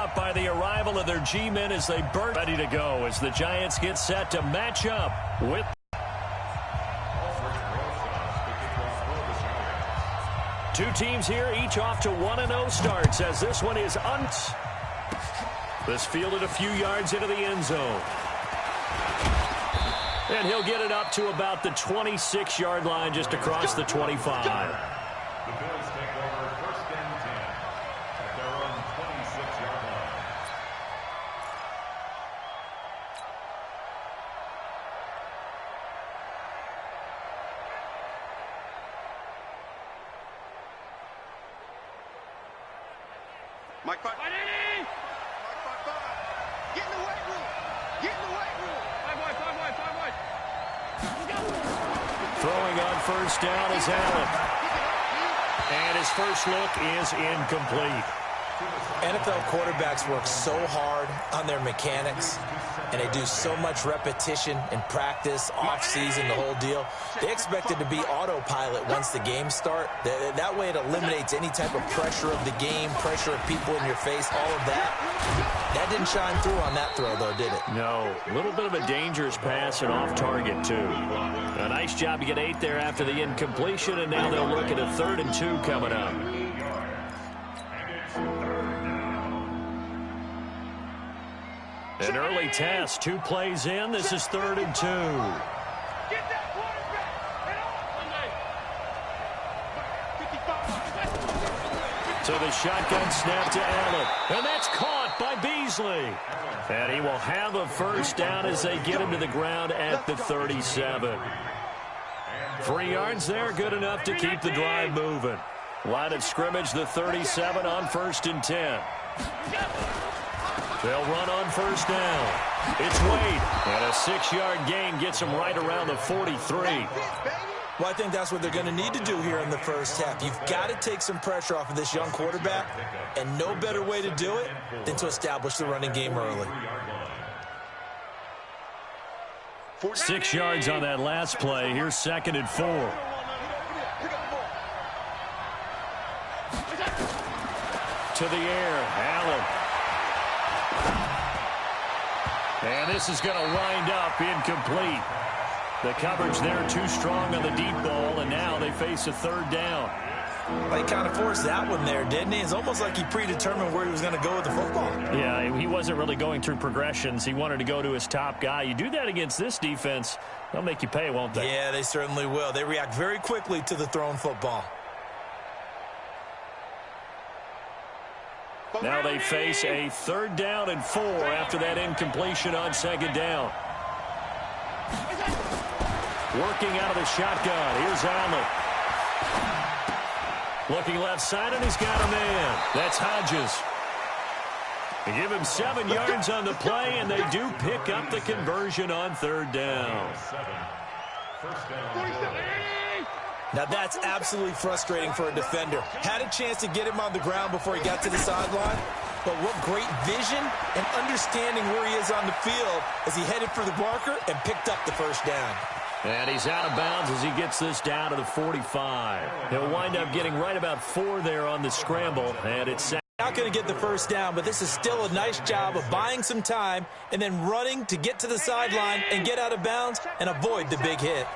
up by the arrival of their G-men as they burn. Ready to go as the Giants get set to match up with. Two teams here, each off to 1-0 starts as this one is This fielded a few yards into the end zone. And he'll get it up to about the 26-yard line just across the 25. The Bills take over first and 10 at their own 26-yard line. Mike 5. Mike 5. Get in the weight room. Get in the weight room. 5 wide. Throwing on first down is Allen. And his first look is incomplete. NFL quarterbacks work so hard on their mechanics, and they do so much repetition in practice, off-season, the whole deal. They expect it to be autopilot once the games start. That way it eliminates any type of pressure of the game, pressure of people in your face, all of that. That didn't shine through on that throw, though, did it? No. A little bit of a dangerous pass and off target, too. A nice job to get 8 there after the incompletion, and now they'll look at a 3rd and 2 coming up. An early test, 2 plays in. This is 3rd and 2. So the shotgun snap to Allen. And that's caught by Beasley. And he will have a first down as they get him to the ground at the 37. 3 yards there, good enough to keep the drive moving. Line of scrimmage, the 37 on 1st and 10. They'll run on first down. It's Wade. And a 6-yard gain gets him right around the 43. Well, I think that's what they're going to need to do here in the first half. You've got to take some pressure off of this young quarterback, and no better way to do it than to establish the running game early. 6 yards on that last play. Here's 2nd and 4. To the air, Allen. And this is going to wind up incomplete. The coverage there too strong on the deep ball, and now they face a 3rd down. Well, he kind of forced that one there, didn't he? It's almost like he predetermined where he was going to go with the football. Yeah, he wasn't really going through progressions. He wanted to go to his top guy. You do that against this defense, they'll make you pay, won't they? Yeah, they certainly will. They react very quickly to the thrown football. Now they face a 3rd down and 4 after that incompletion on 2nd down. Working out of the shotgun. Here's Allen. Looking left side, and he's got a man. That's Hodges. They give him 7 yards on the play, and they do pick up the conversion on 3rd down. Now that's absolutely frustrating for a defender. Had a chance to get him on the ground before he got to the sideline, but what great vision and understanding where he is on the field as he headed for the marker and picked up the first down. And he's out of bounds as he gets this down to the 45. He'll wind up getting right about 4 there on the scramble, and it's not going to get the first down, but this is still a nice job of buying some time and then running to get to the sideline and get out of bounds and avoid the big hit.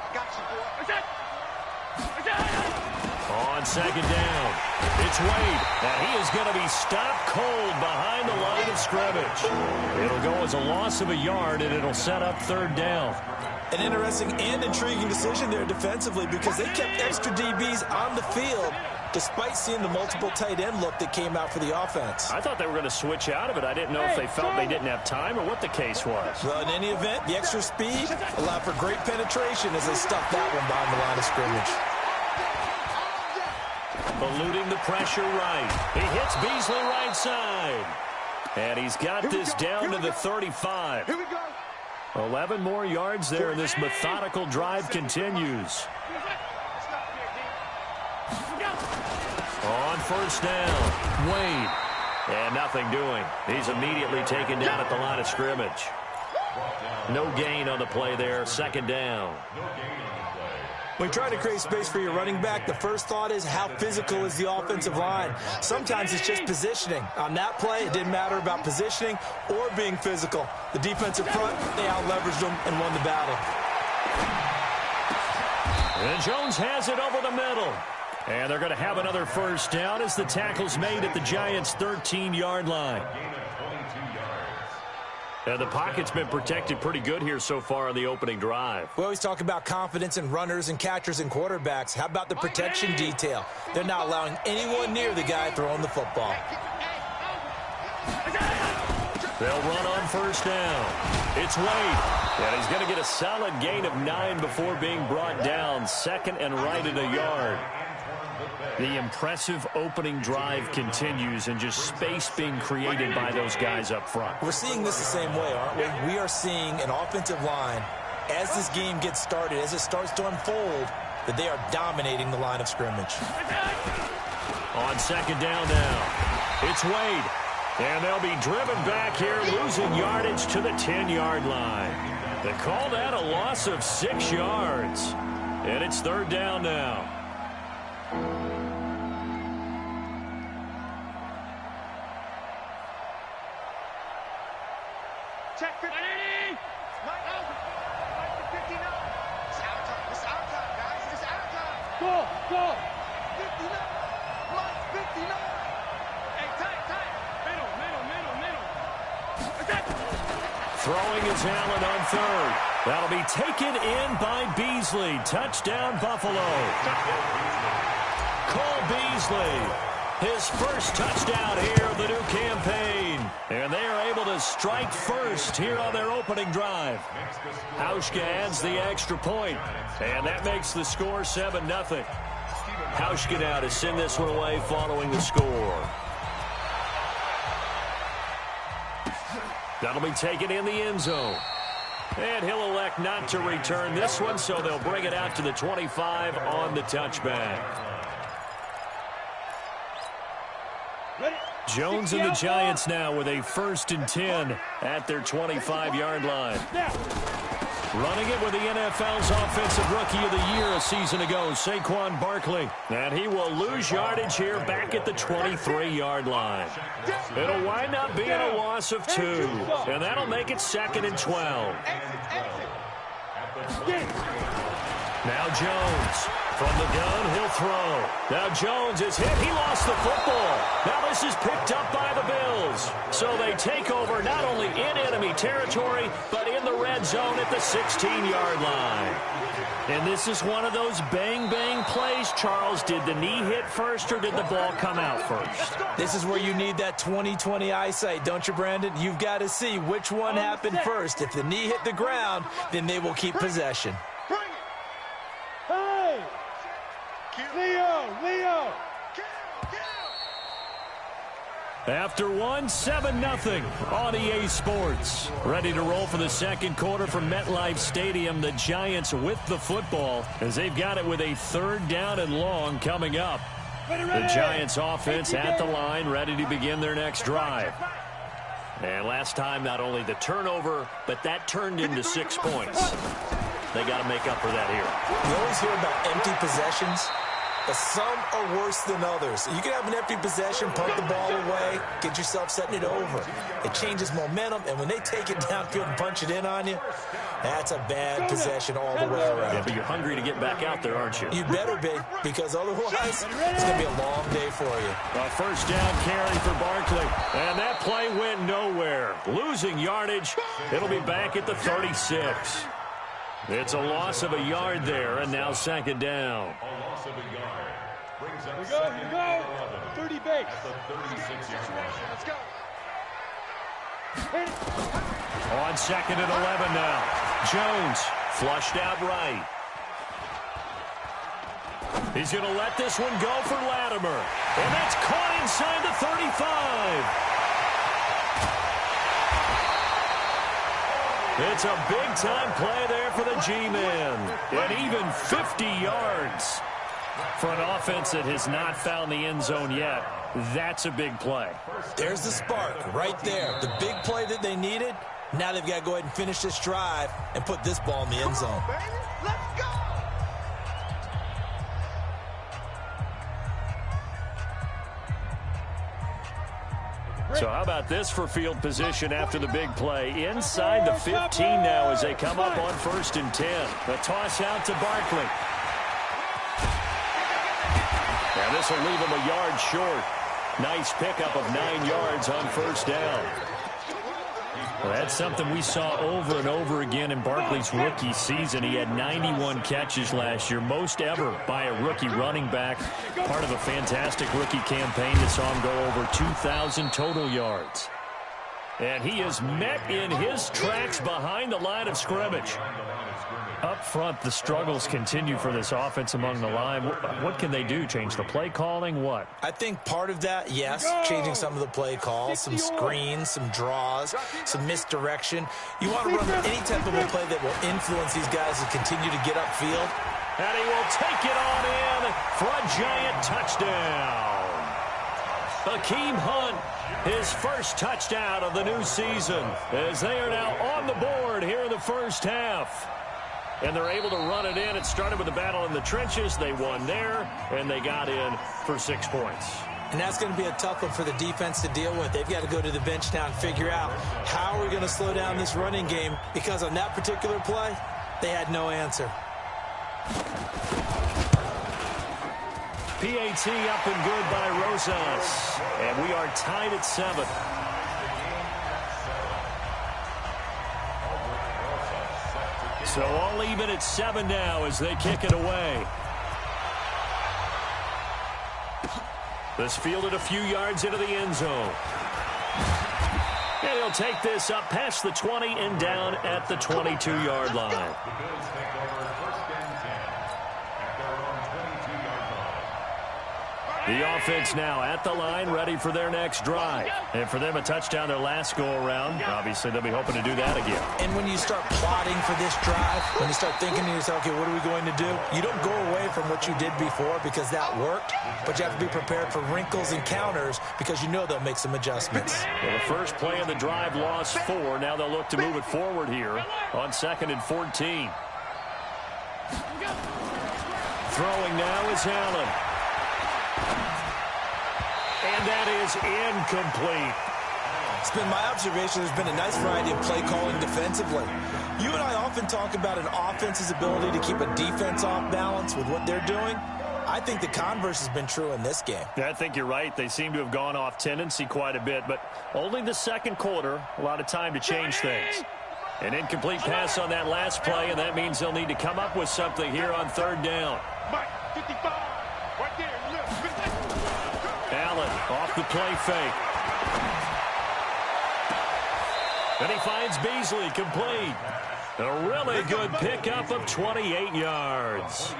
On 2nd down, it's Wade, and he is going to be stopped cold behind the line of scrimmage. It'll go as a loss of a yard, and it'll set up 3rd down. An interesting and intriguing decision there defensively because they kept extra DBs on the field despite seeing the multiple tight end look that came out for the offense. I thought they were going to switch out of it. I didn't know if they felt they didn't have time or what the case was. Well, in any event, the extra speed allowed for great penetration as they stuffed that one behind the line of scrimmage. Eluding the pressure right. He hits Beasley right side. And he's got this down to the 35. 11 more yards there, and this methodical drive continues. On first down, Wade. And nothing doing. He's immediately taken down at the line of scrimmage. No gain on the play there, 2nd down. When you're trying to create space for your running back, the first thought is how physical is the offensive line. Sometimes it's just positioning. On that play, it didn't matter about positioning or being physical. The defensive front, they out-leveraged them and won the battle. And Jones has it over the middle. And they're going to have another first down as the tackle's made at the Giants' 13-yard line. And the pocket's been protected pretty good here so far on the opening drive. We always talk about confidence in runners and catchers and quarterbacks. How about the protection detail? They're not allowing anyone near the guy throwing the football. They'll run on first down. It's Wade. And he's going to get a solid gain of 9 before being brought down. Second and right at a yard. The impressive opening drive continues and just space being created by those guys up front. We're seeing this the same way, aren't we? We are seeing an offensive line, as this game gets started, as it starts to unfold, that they are dominating the line of scrimmage. On second down now, it's Wade. And they'll be driven back here, losing yardage to the 10-yard line. They call that a loss of 6 yards. And it's third down now. Check 50. Mike over. Mike to 59. It's our time. It's our time, guys. It's our time. Go. 59. Mike 59. Hey, tight. Middle. Throwing is Allen on third. That'll be taken in by Beasley. Touchdown, Buffalo. Cole Beasley. His first touchdown here of the new campaign. And they are able to strike first here on their opening drive. Hauschka adds the extra point. And that makes the score 7-0. Hauschka now to send this one away following the score. That'll be taken in the end zone. And he'll elect not to return this one, so they'll bring it out to the 25 on the touchback. Jones and the Giants now with a 1st and 10 at their 25-yard line. Running it with the NFL's Offensive Rookie of the Year a season ago, Saquon Barkley. And he will lose yardage here back at the 23-yard line. It'll wind up being a loss of 2. And that'll make it 2nd and 12. Now Jones. From the gun, he'll throw. Now Jones is hit. He lost the football. Now this is picked up by the Bills. So they take over not only in enemy territory, but in the red zone at the 16-yard line. And this is one of those bang-bang plays, Charles. Did the knee hit first or did the ball come out first? This is where you need that 20/20 eyesight, don't you, Brandon? You've got to see which one happened first. If the knee hit the ground, then they will keep possession. Leo. After 7-0 on EA Sports. Ready to roll for the second quarter from MetLife Stadium. The Giants with the football as they've got it with a 3rd down and long coming up. The Giants offense at the line, ready to begin their next drive. And last time, not only the turnover, but that turned into 6 points. They got to make up for that here. You always hear about empty possessions, but some are worse than others. You can have an empty possession, pump the ball away, get yourself setting it over. It changes momentum, and when they take it downfield and punch it in on you, that's a bad possession all the way around. Yeah, but you're hungry to get back out there, aren't you? You better be, because otherwise it's going to be a long day for you. A first down carry for Barkley, and that play went nowhere. Losing yardage, it'll be back at the 36. It's a loss of a yard there, and now 2nd down. A loss of a yard. Brings up We 2nd go. and 11. 30 base. At the 36-yard line. Let's go. On 2nd and 11 now. Jones flushed out right. He's going to let this one go for Latimer. And that's caught inside the 35. It's a big-time play there for the G-Men. And even 50 yards for an offense that has not found the end zone yet. That's a big play. There's the spark right there. The big play that they needed. Now they've got to go ahead and finish this drive and put this ball in the end zone. Let's go. So how about this for field position after the big play? Inside the 15 now as they come up on 1st and 10. The toss out to Barkley. Now this will leave him a yard short. Nice pickup of 9 yards on 1st down. Well, that's something we saw over and over again in Barkley's rookie season. He had 91 catches last year, most ever by a rookie running back. Part of a fantastic rookie campaign that saw him go over 2,000 total yards. And he is met in his tracks behind the line of scrimmage. Up front, the struggles continue for this offense among the line. What can they do? Change the play calling? What? I think part of that, yes, changing some of the play calls, some screens, some draws, some misdirection. You want to run any type of a play that will influence these guys to continue to get upfield. And he will take it on in for a giant touchdown. Akeem Hunt, his first touchdown of the new season, as they are now on the board here in the first half. And they're able to run it in. It started with a battle in the trenches. They won there, and they got in for 6 points. And that's going to be a tough one for the defense to deal with. They've got to go to the bench now and figure out how are we going to slow down this running game, because on that particular play, they had no answer. PAT up and good by Rosas. And we are tied at 7. So all even at 7 now as they kick it away. This fielded a few yards into the end zone. And he'll take this up past the 20 and down at the 22-yard line. The offense now at the line, ready for their next drive. And for them, a touchdown their last go-around. Obviously, they'll be hoping to do that again. And when you start plotting for this drive, when you start thinking to yourself, okay, what are we going to do? You don't go away from what you did before because that worked, but you have to be prepared for wrinkles and counters because you know they'll make some adjustments. Well, the first play of the drive lost 4. Now they'll look to move it forward here on 2nd and 14. Throwing now is Allen. And that is incomplete. It's been my observation there's been a nice variety of play calling defensively. You and I often talk about an offense's ability to keep a defense off balance with what they're doing. I think the converse has been true in this game. Yeah, I think you're right. They seem to have gone off tendency quite a bit, but only the second quarter, a lot of time to change things. An incomplete pass on that last play, and that means they'll need to come up with something here on 3rd down. Allen off the play fake. And he finds Beasley complete. A really good pickup of 28 yards.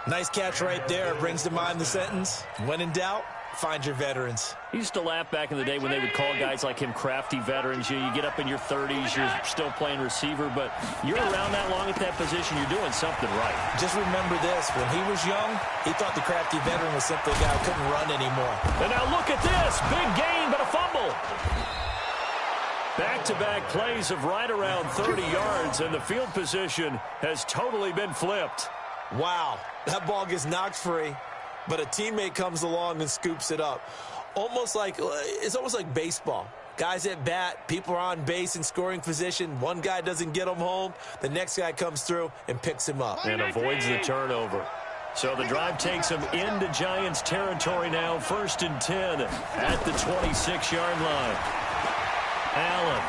Nice catch right there. Brings to mind the sentence, when in doubt, find your veterans. I used to laugh back in the day when they would call guys like him crafty veterans. You get up in your 30s, you're still playing receiver, but you're around that long at that position, you're doing something right. Just remember this, when he was young, he thought the crafty veteran was simply a guy who couldn't run anymore. And now look at this, big gain, but a fumble. Back-to-back plays of right around 30 yards, and the field position has totally been flipped. Wow, that ball gets knocked free, but a teammate comes along and scoops it up. It's almost like baseball. Guys at bat, people are on base in scoring position. One guy doesn't get him home. The next guy comes through and picks him up. And avoids the turnover. So the drive takes them into Giants territory now. 1st and 10 at the 26-yard line. Allen.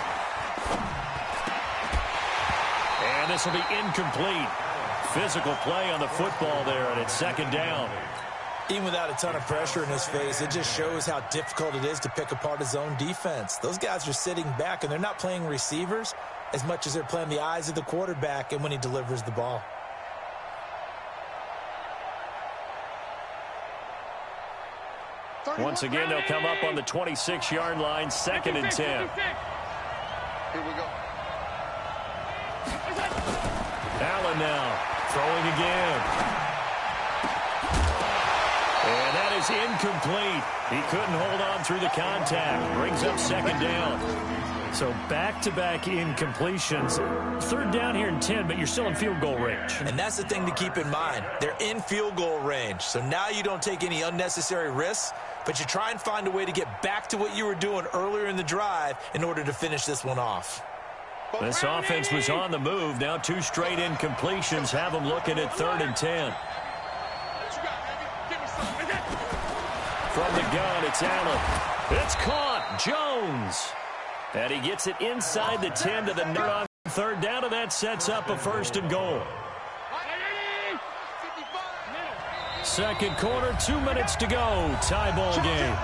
And this will be incomplete. Physical play on the football there, and it's 2nd down. Even without a ton of pressure in his face, it just shows how difficult it is to pick apart his own defense. Those guys are sitting back, and they're not playing receivers as much as they're playing the eyes of the quarterback and when he delivers the ball. Once again, they'll come up on the 26-yard line, 2nd and 10. Here we go. Allen now throwing again. And that is incomplete. He couldn't hold on through the contact. Brings up 2nd down. So back-to-back incompletions. Third down here in 10, but you're still in field goal range. And that's the thing to keep in mind. They're in field goal range. So now you don't take any unnecessary risks, but you try and find a way to get back to what you were doing earlier in the drive in order to finish this one off. This offense was on the move. Now 2 straight incompletions have them looking at 3rd and 10. From the gun, it's Allen. It's caught. Jones. And he gets it inside the 10 to the on 3rd down, and that sets up a 1st and goal. Second quarter, 2 minutes to go. Tie ball game.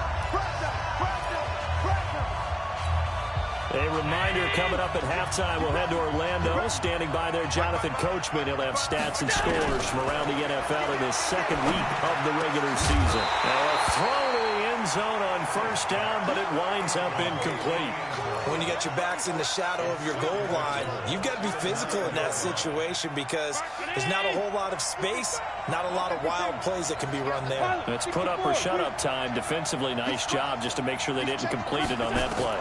A reminder coming up at halftime. We'll head to Orlando. Standing by there, Jonathan Coachman. He'll have stats and scores from around the NFL in his 2nd week of the regular season. Now a throw to the end zone on 1st down, but it winds up incomplete. When you got your backs in the shadow of your goal line, you've got to be physical in that situation because there's not a whole lot of space, not a lot of wild plays that can be run there. It's put up or shut up time. Defensively, nice job just to make sure they didn't complete it on that play.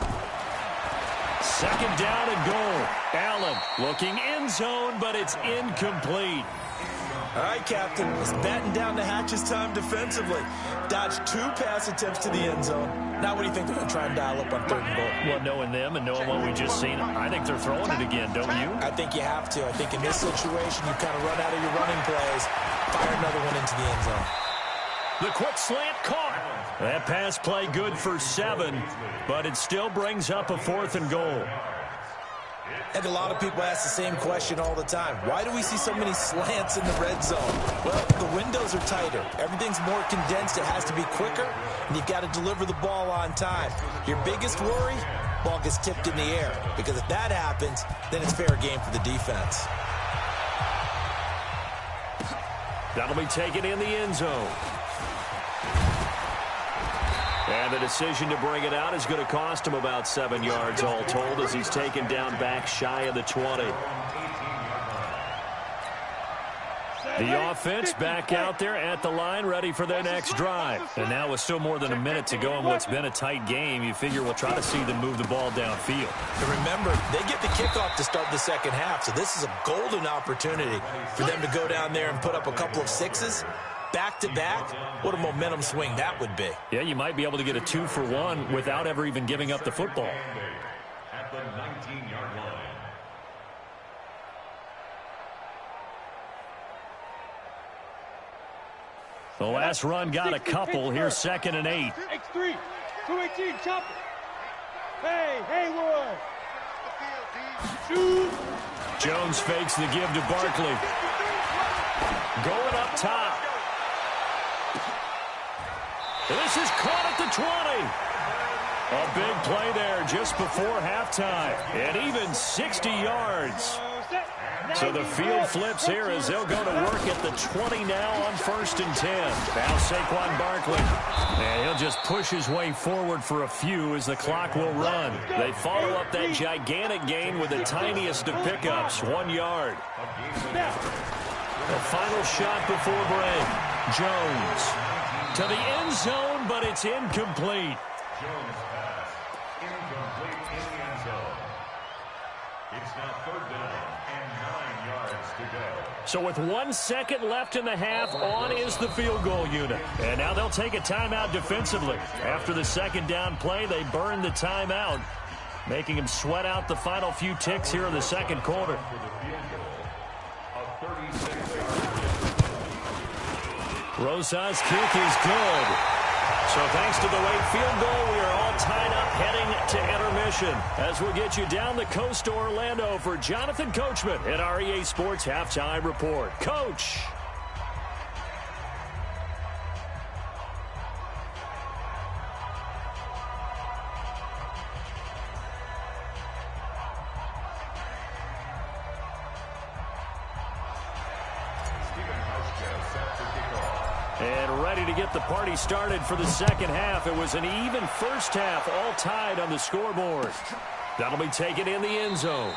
2nd down and goal. Allen looking end zone, but it's incomplete. All right, Captain, it's batten down the hatches time defensively. Dodged 2 pass attempts to the end zone. Now what do you think they're going to try and dial up on 3rd and goal? Well, knowing them and knowing what we just seen, I think they're throwing it again, don't you? I think you have to. I think in this situation, you kind of run out of your running plays, fire another one into the end zone. The quick slant caught. That pass play good for 7, but it still brings up a 4th and goal. And a lot of people ask the same question all the time. Why do we see so many slants in the red zone? Well, the windows are tighter. Everything's more condensed. It has to be quicker, and you've got to deliver the ball on time. Your biggest worry, ball gets tipped in the air, because if that happens, then it's fair game for the defense. That'll be taken in the end zone. And the decision to bring it out is going to cost him about 7 yards all told as he's taken down back shy of the 20. The offense back out there at the line ready for their next drive. And now with still more than a minute to go in what's been a tight game, you figure we'll try to see them move the ball downfield. And remember, they get the kickoff to start the 2nd half, so this is a golden opportunity for them to go down there and put up a couple of 6s. Back-to-back, what a momentum swing that would be. Yeah, you might be able to get a 2-for-1 without ever even giving up the football. At the 19-yard line. The last run got a couple. Here's 2nd and 8. X3, 218, chop it. Hey, Haywood. Shoot. Jones fakes the give to Barkley. Going up top. This is caught at the 20. A big play there just before halftime. And even 60 yards. So the field flips here as they'll go to work at the 20 now on 1st and 10. Now Saquon Barkley. And he'll just push his way forward for a few as the clock will run. They follow up that gigantic gain with the tiniest of pickups, 1 yard. The final shot before break. Jones to the end zone, but it's incomplete. Jones pass. Incomplete in the end zone. It's now 3rd down and 9 yards to go. So with 1 second left in the half, on is the field goal unit. And now they'll take a timeout defensively. After the 2nd down play, they burn the timeout, making them sweat out the final few ticks here in the 2nd quarter. Rosa's kick is good. So thanks to the late field goal, we are all tied up heading to intermission. As we'll get you down the coast to Orlando for Jonathan Coachman at REA Sports Halftime Report. Coach. And ready to get the party started for the 2nd half. It was an even first half, all tied on the scoreboard. That'll be taken in the end zone.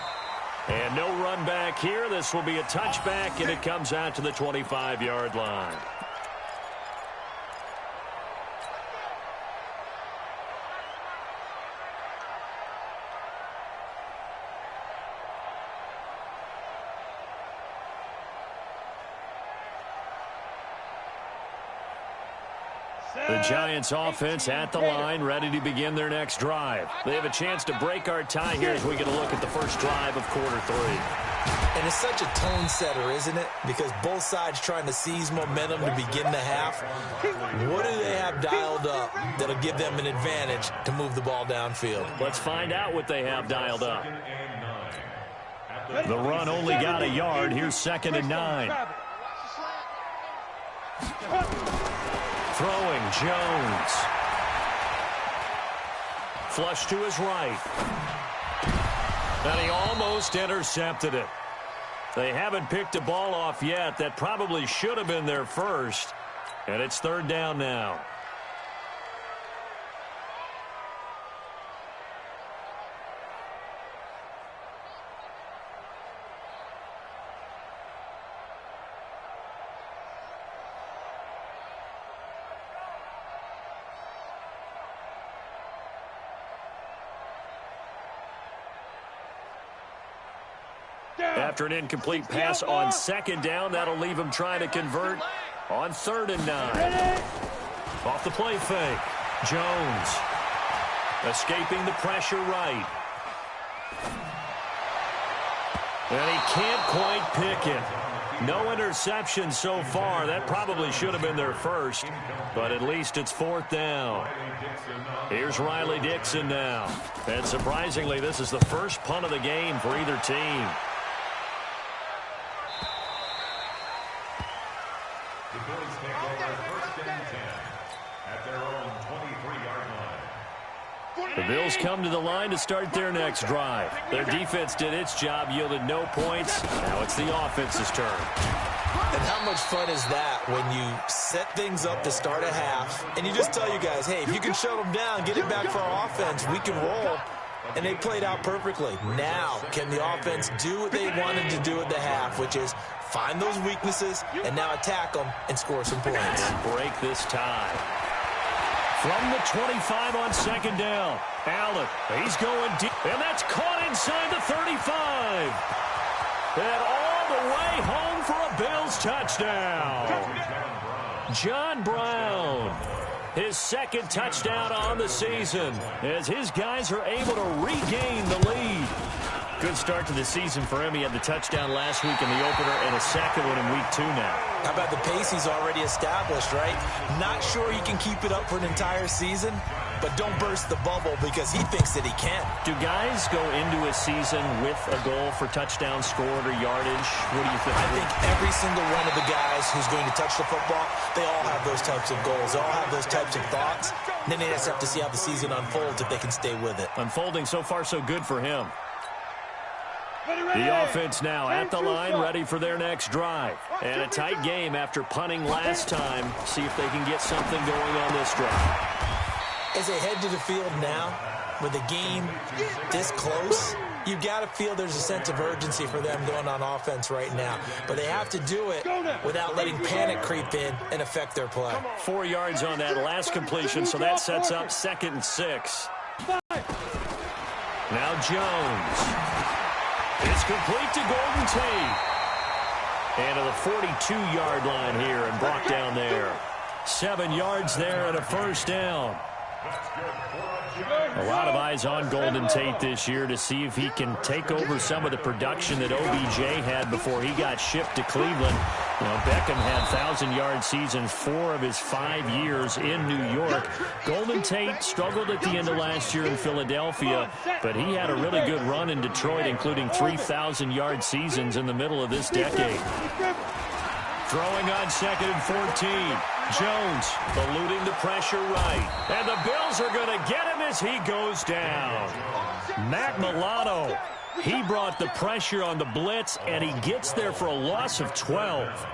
And no run back here. This will be a touchback, and it comes out to the 25-yard line. The Giants offense at the line, ready to begin their next drive. They have a chance to break our tie here as we get a look at the first drive of quarter 3. And it's such a tone setter, isn't it? Because both sides trying to seize momentum to begin the half. What do they have dialed up that'll give them an advantage to move the ball downfield? Let's find out what they have dialed up. The run only got a yard. Here's 2nd and 9. Throwing, Jones. Flush to his right. And he almost intercepted it. They haven't picked a ball off yet. That probably should have been their first. And it's 3rd down now. After an incomplete pass on 2nd down, that'll leave him trying to convert on 3rd and 9. Off the play fake. Jones escaping the pressure right. And he can't quite pick it. No interception so far. That probably should have been their first, but at least it's 4th down. Here's Riley Dixon now. And surprisingly, this is the first punt of the game for either team. The Bills come to the line to start their next drive. Their defense did its job, yielded no points. Now it's the offense's turn. And how much fun is that when you set things up to start a half, and you just tell you guys, hey, if you can shut them down, get it back for our offense, we can roll. And they played out perfectly. Now, can the offense do what they wanted to do at the half, which is find those weaknesses and now attack them and score some points. And break this tie. From the 25 on 2nd down. Allen, he's going deep. And that's caught inside the 35. And all the way home for a Bills touchdown. John Brown. His 2nd touchdown on the season as his guys are able to regain the lead. Good start to the season for him. He had the touchdown last week in the opener and a 2nd one in week 2 now. How about the pace he's already established, right? Not sure he can keep it up for an entire season, but don't burst the bubble because he thinks that he can. Do guys go into a season with a goal for touchdowns scored or yardage? What do you think? I think every single one of the guys who's going to touch the football, they all have those types of goals. They all have those types of thoughts. And then they just have to see how the season unfolds if they can stay with it. Unfolding so far so good for him. The offense now at the line, ready for their next drive. And a tight game after punting last time. See if they can get something going on this drive. As they head to the field now, with the game this close, you got to feel there's a sense of urgency for them going on offense right now. But they have to do it without letting panic creep in and affect their play. 4 yards on that last completion, so that sets up 2nd and 6. Now Jones. It's complete to Golden Tate. And to the 42-yard line here and brought down there. 7 yards there and a 1st down. A lot of eyes on Golden Tate this year to see if he can take over some of the production that OBJ had before he got shipped to Cleveland. You know, Beckham had 1,000-yard seasons 4 of his 5 years in New York. Golden Tate struggled at the end of last year in Philadelphia, but he had a really good run in Detroit, including 3,000-yard seasons in the middle of this decade. Throwing on 2nd and 14. Jones eluding the pressure right. And the Bills are going to get him as he goes down. Matt Milano, he brought the pressure on the blitz, and he gets there for a loss of 12.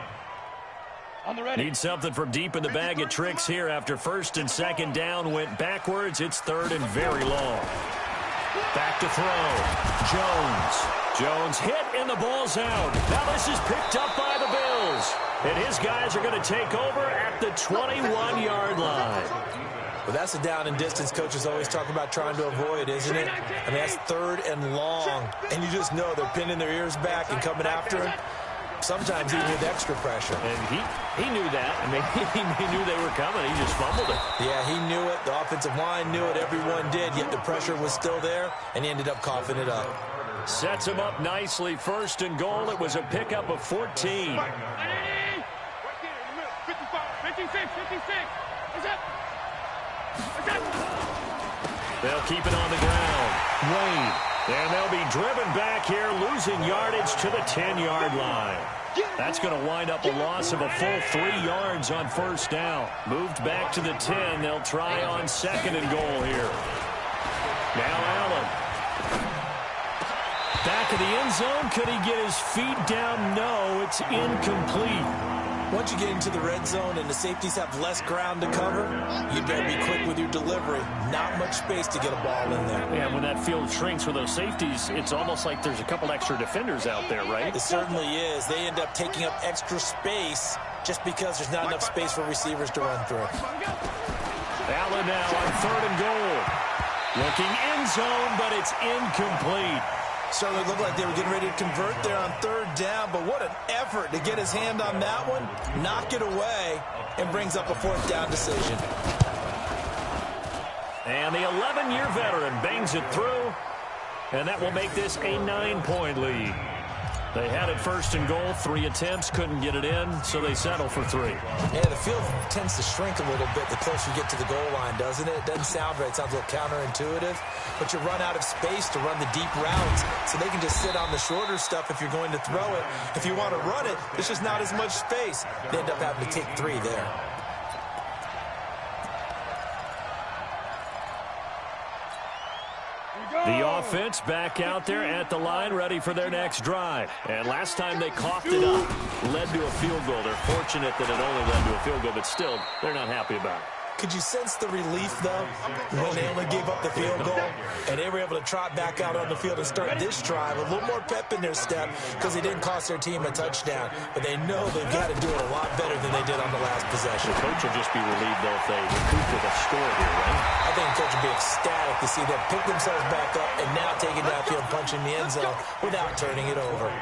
Needs something from deep in the bag of tricks here after 1st and 2nd down went backwards. It's 3rd and very long. Back to throw. Jones hit and the ball's out. Now this is picked up by the Bills. And his guys are going to take over at the 21-yard line. Well, that's a down and distance coaches always talk about trying to avoid, isn't it? I mean, that's 3rd and long. And you just know they're pinning their ears back and coming after him. sometimes even with extra pressure. And he knew that. I mean, he knew they were coming. He just fumbled it. Yeah, he knew it. The offensive line knew it. Everyone did, yet the pressure was still there, and he ended up coughing it up. Sets him up nicely. First and goal. It was a pickup of 14. 56. They'll keep it on the ground. Wayne. And they'll be driven back here, losing yardage to the 10-yard line. That's going to wind up a loss of a full 3 yards on first down. Moved back to the 10. They'll try on second and goal here. Now Allen. Back of the end zone. Could he get his feet down? No, it's incomplete. Once you get into the red zone and the safeties have less ground to cover, you better be quick with your delivery. Not much space to get a ball in there. Yeah, when that field shrinks with those safeties, it's almost like there's a couple extra defenders out there, right? It certainly is. They end up taking up extra space just because there's not enough space for receivers to run through. Allen now on third and goal. Looking end zone, but it's incomplete. Certainly looked like they were getting ready to convert there on third down, but what an effort to get his hand on that one, knock it away, and brings up a fourth down decision. And the 11-year veteran bangs it through, and that will make this a 9-point lead. They had it first and goal, 3 attempts, couldn't get it in, so they settle for 3. Yeah, the field tends to shrink a little bit the closer you get to the goal line, doesn't it? It doesn't sound right. It sounds a little counterintuitive, but you run out of space to run the deep routes, so they can just sit on the shorter stuff if you're going to throw it. If you want to run it, there's just not as much space. They end up having to take 3 there. The offense back out there at the line, ready for their next drive. And last time they coughed it up, led to a field goal. They're fortunate that it only led to a field goal, but still, they're not happy about it. Could you sense the relief, though, when they only gave up the field goal and they were able to trot back out on the field and start this drive? A little more pep in their step because they didn't cost their team a touchdown. But they know they've got to do it a lot better than they did on the last possession. The coach will just be relieved, though, if they recoup with a score here, right? I think the coach will be ecstatic to see them pick themselves back up and now take it downfield, punching the end zone without turning it over.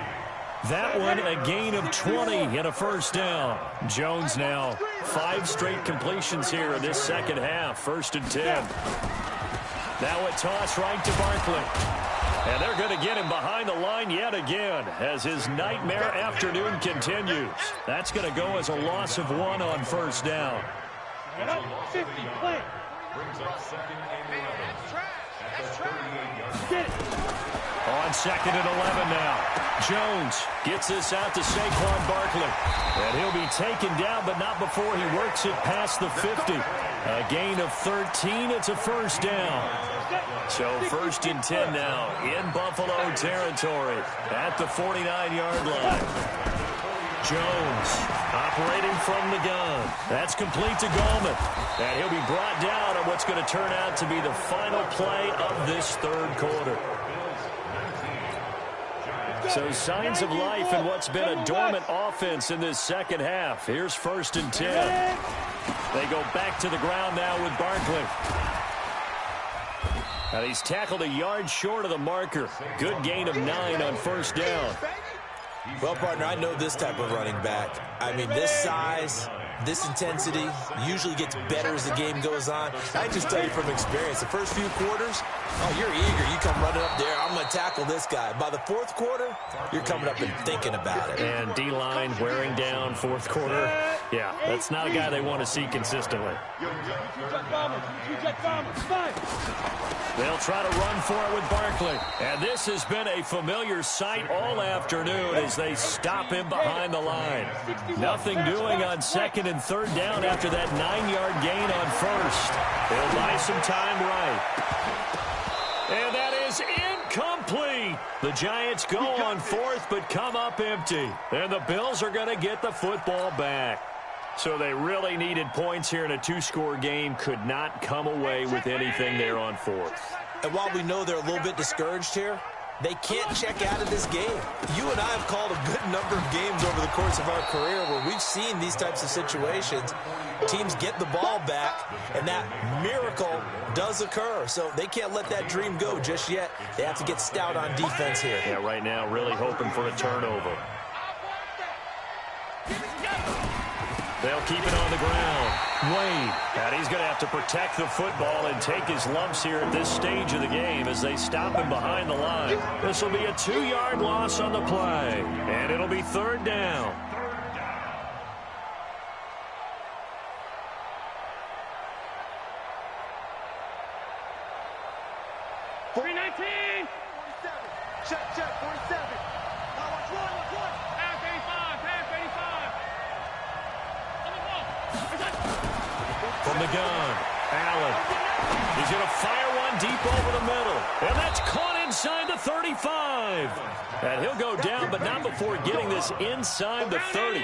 That one, a gain of 20 and a first down. Jones now 5 straight completions here in this second half. First and 10. Now a toss right to Barkley. And they're going to get him behind the line yet again as his nightmare afternoon continues. That's going to go as a loss of 1 on first down. Brings up second and 11. At the 38-yard line. On second and 11 now. Jones gets this out to Saquon Barkley. And he'll be taken down, but not before he works it past the 50. A gain of 13. It's a first down. So first and 10 now in Buffalo territory at the 49-yard line. Jones operating from the gun. That's complete to Gallman. And he'll be brought down on what's going to turn out to be the final play of this third quarter. So signs of life in what's been a dormant offense in this second half. Here's first and 10. They go back to the ground now with Barkley. And he's tackled a yard short of the marker. Good gain of 9 on first down. Well, partner, I know this type of running back. I mean, this size, this intensity usually gets better as the game goes on. I just tell you from experience, the first few quarters, oh, you're eager. You come running up there, I'm going to tackle this guy. By the fourth quarter, you're coming up and thinking about it. And D-line wearing down fourth quarter. Yeah, that's not a guy they want to see consistently. They'll try to run for it with Barkley. And this has been a familiar sight all afternoon as they stop him behind the line. Nothing doing on second and third down after that 9-yard gain on first. They'll buy some time right. And that is incomplete. The Giants go on fourth but come up empty. And the Bills are going to get the football back. So they really needed points here in a 2-score game. Could not come away with anything there on fourth. And while we know they're a little bit discouraged here, they can't check out of this game. You and I have called a good number of games over the course of our career where we've seen these types of situations. Teams get the ball back, and that miracle does occur. So they can't let that dream go just yet. They have to get stout on defense here. Yeah, right now really hoping for a turnover. They'll keep it on the ground. Wade. And he's going to have to protect the football and take his lumps here at this stage of the game as they stop him behind the line. This will be a 2-yard loss on the play. And it'll be 3rd down. Check, 47. Now watch one. Pass 85. From the gun, Allen. He's going to fire one deep over the middle. And that's caught inside the 35. And he'll go down, but not before getting this inside the 30.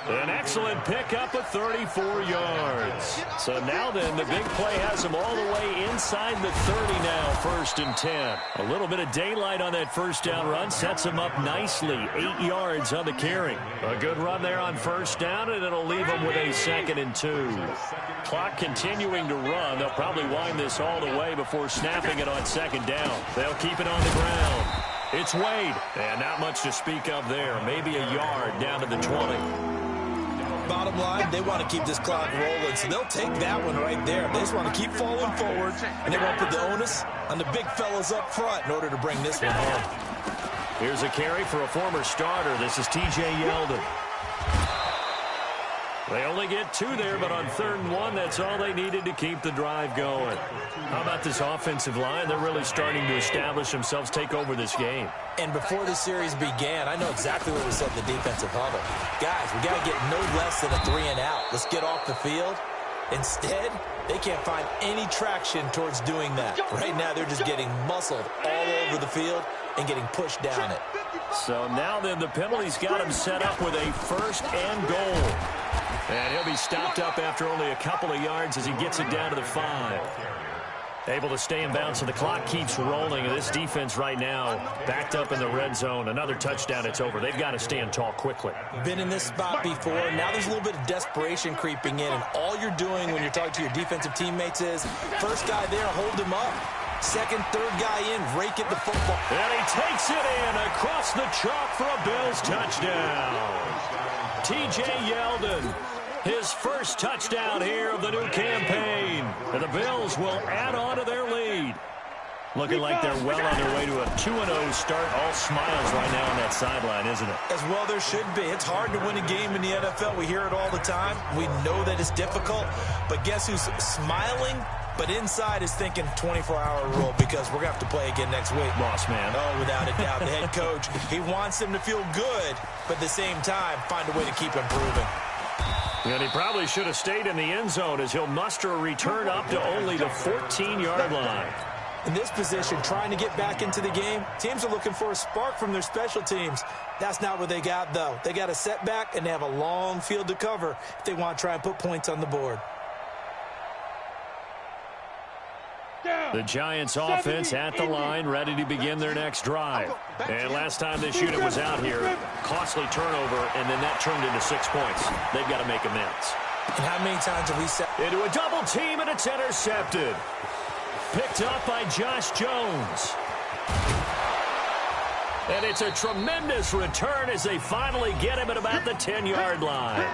An excellent pickup of 34 yards. So now then, the big play has him all the way inside the 30 now, 1st and 10. A little bit of daylight on that first down run sets him up nicely. 8 yards on the carry. A good run there on 1st down, and it'll leave him with a 2nd and 2. Clock continuing to run. They'll probably wind this all the way before snapping it on 2nd down. They'll keep it on the ground. It's Wade. And not much to speak of there. Maybe a yard down to the 20. Bottom line, they want to keep this clock rolling, so they'll take that one right there. They just want to keep falling forward, and they want to put the onus on the big fellas up front in order to bring this one home. Here's a carry for a former starter. This is T.J. Yeldon. They only get 2 there, but on 3rd and 1, that's all they needed to keep the drive going. How about this offensive line? They're really starting to establish themselves, take over this game. And before the series began, I know exactly what we said in the defensive huddle. Guys, we got to get no less than a 3-and-out. Let's get off the field. Instead, they can't find any traction towards doing that. Right now, they're just getting muscled all over the field and getting pushed down it. So now then, the penalty's got him set up with a 1st and goal. And he'll be stopped up after only a couple of yards as he gets it down to the 5. Able to stay in bounds, so the clock keeps rolling. And this defense right now backed up in the red zone. Another touchdown, it's over. They've got to stand tall quickly. Been in this spot before. Now there's a little bit of desperation creeping in. And all you're doing when you're talking to your defensive teammates is, first guy there, hold him up. 2nd, 3rd guy in, rake at the football. And he takes it in across the chalk for a Bills touchdown. T.J. Yeldon. His first touchdown here of the new campaign. And the Bills will add on to their lead. Looking like they're well on their way to a 2-0 start. All smiles right now on that sideline, isn't it? As well there should be. It's hard to win a game in the NFL. We hear it all the time. We know that it's difficult. But guess who's smiling? But inside is thinking 24-hour rule because we're going to have to play again next week. Boss man. Oh, without a doubt. The head coach, he wants them to feel good, but at the same time, find a way to keep improving. And he probably should have stayed in the end zone as he'll muster a return up to only the 14-yard line. In this position, trying to get back into the game, teams are looking for a spark from their special teams. That's not what they got, though. They got a setback, and they have a long field to cover if they want to try and put points on the board. The Giants offense at the line, ready to begin their next drive. And last time this unit was out here, costly turnover, and then that turned into 6 points. They've got to make amends. And how many times have we said? Into a double team, and it's intercepted. Picked up by Josh Jones. And it's a tremendous return as they finally get him at about the 10-yard line.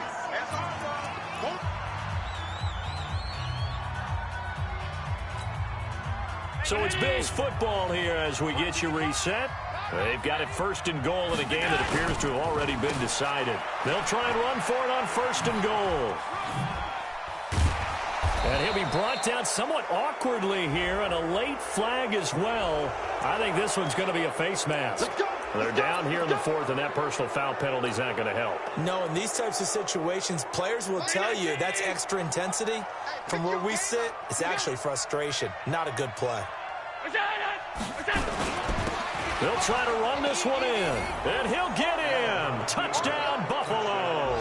So it's Bills football here as we get you reset. They've got it 1st and goal in a game that appears to have already been decided. They'll try and run for it on 1st and goal. And he'll be brought down somewhat awkwardly here, and a late flag as well. I think this one's going to be a face mask. They're down here in the 4th, and that personal foul penalty's not going to help. No, in these types of situations, players will tell you that's extra intensity. From where we sit, it's actually frustration. Not a good play. They'll try to run this one in, and he'll get in. Touchdown, Buffalo.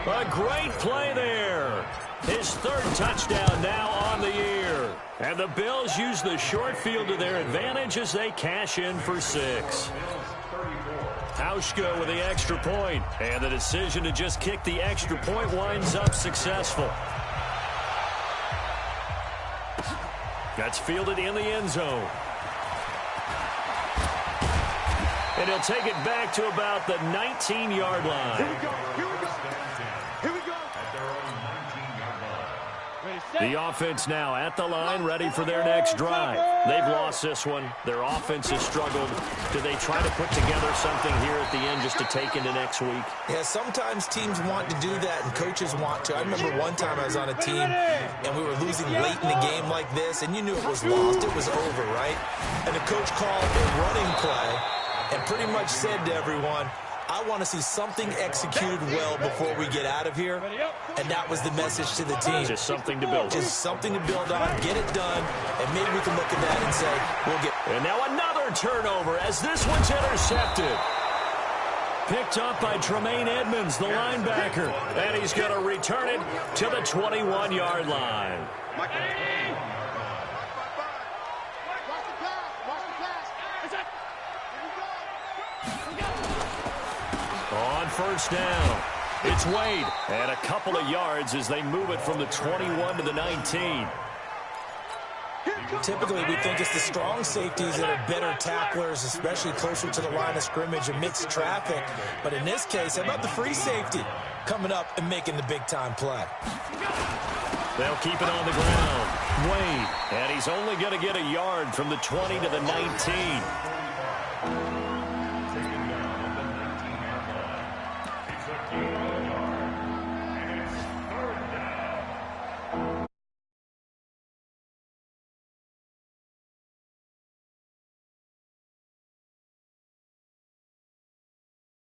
A great play there. His 3rd touchdown now on the year. And the Bills use the short field to their advantage as they cash in for 6. Hauschka with the extra point. And the decision to just kick the extra point winds up successful. That's fielded in the end zone. And he'll take it back to about the 19-yard line. The offense now at the line, ready for their next drive. They've lost this one. Their offense has struggled. Do they try to put together something here at the end just to take into next week? Yeah, sometimes teams want to do that, and coaches want to. I remember one time I was on a team, and we were losing late in the game like this, and you knew it was lost. It was over, right? And the coach called a running play and pretty much said to everyone, I want to see something executed well before we get out of here. And that was the message to the team. Just something to build on. Just something to build on, get it done, and maybe we can look at that and say, we'll get... And now another turnover as this one's intercepted. Picked up by Tremaine Edmonds, the linebacker. And he's going to return it to the 21-yard line. On first down, it's Wade. And a couple of yards as they move it from the 21 to the 19. Typically, we think it's the strong safeties that are better tacklers, especially closer to the line of scrimmage amidst traffic. But in this case, how about the free safety coming up and making the big-time play? They'll keep it on the ground. Wade, and he's only going to get a yard from the 20 to the 19.